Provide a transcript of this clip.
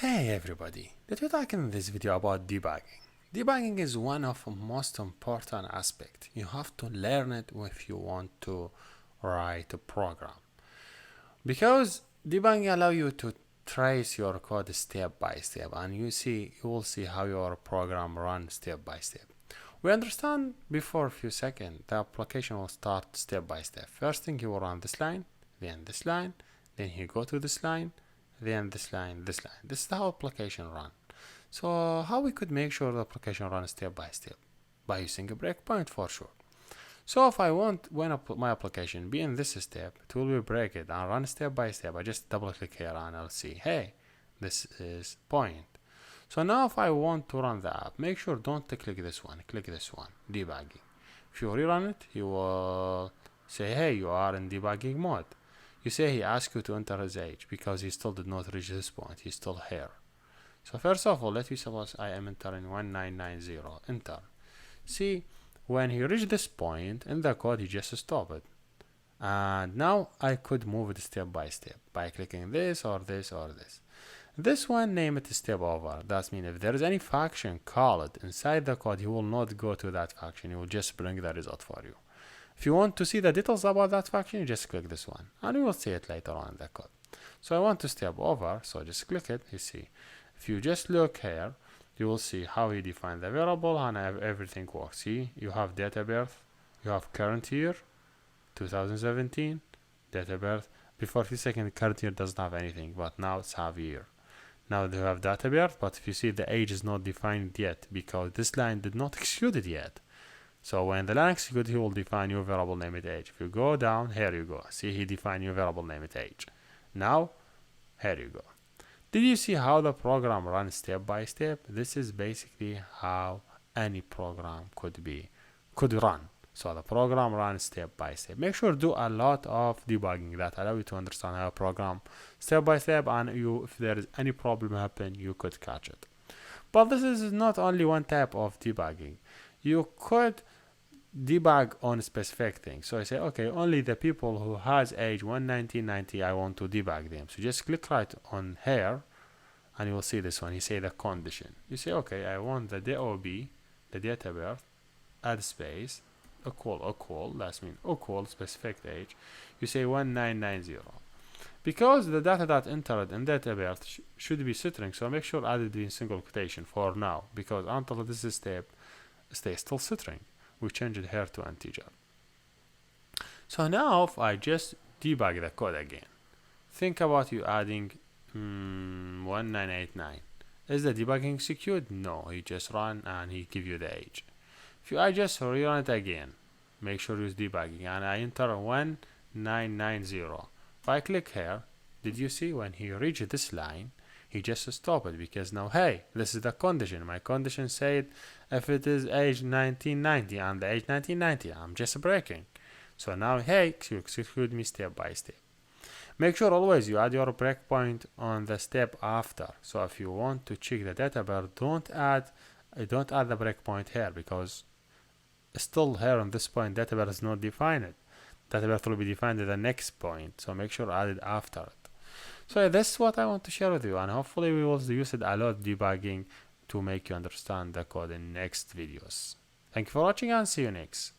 Hey everybody, let me talk in this video about debugging. Debugging is one of the most important aspects. You have to learn it if you want to write a program. Because debugging allows you to trace your code step by step and you will see how your program runs step by step. We understand before a few seconds the application will start step by step. First thing you will run this line, then this line, then you go to this line, then this line, this line. This is how application run. So how we could make sure the application runs step by step? By using a breakpoint for sure. So if I want when my application be in this step, it will be break it and run step by step. I just double click here and I'll see, hey, this is point. So now if I want to run the app, make sure don't click this one, click this one, debugging. If you rerun it, you will say, hey, you are in debugging mode. You say he asked you to enter his age because he still did not reach this point. He's still here. So first of all, let me suppose I am entering 1990. Enter. See, when he reached this point in the code, he just stopped it. And now I could move it step by step by clicking this or this or this. This one, name it step over. That means if there is any function called inside the code, he will not go to that function. He will just bring the result for you. If you want to see the details about that function, you just click this one and you will see it later on in the code. So I want to step over, so just click it. You see, if you just look here, you will see how he defined the variable and everything works. See, you have date of birth, you have current year, 2017, date of birth. Before 2 seconds, current year doesn't have anything, but now it's have year. Now they have date of birth, but if you see the age is not defined yet because this line did not execute it yet. So when the line executes, he will define new variable named age. If you go down, here you go. See, he defined new variable named age. Now, here you go. Did you see how the program runs step by step? This is basically how any program could run. So the program runs step by step. Make sure to do a lot of debugging that allow you to understand how a program step by step, and if there is any problem happen, you could catch it. But this is not only one type of debugging. You could debug on specific things. So I say, okay, only the people who has age 1990, I want to debug them. So just click right on here and you will see this one. You say the condition. You say, okay, I want the DOB, the date of birth, add space, equal, that means equal specific age. You say 1990. Because the data that entered in date of birth should be string, so make sure add it in single quotation for now, because until this step, stay still string. We change it here to integer. So now if I just debug the code again, think about you adding 1989. Is the debugging execute? No, he just run and he give you the age. If I just rerun it again, make sure use debugging and I enter 1990. If I click here, did you see when he reached this line, he just stopped it because now, hey, this is the condition. My condition said if it is age 1990 and the age 1990, I'm just breaking. So now, hey, you execute me step by step. Make sure always you add your breakpoint on the step after. So if you want to check the data bar, don't add the breakpoint here because still here on this point, data bar is not defined. Data bar will be defined at the next point. So make sure add it after it. So that's what I want to share with you, and hopefully we will use it a lot debugging to make you understand the code in next videos. Thank you for watching and see you next.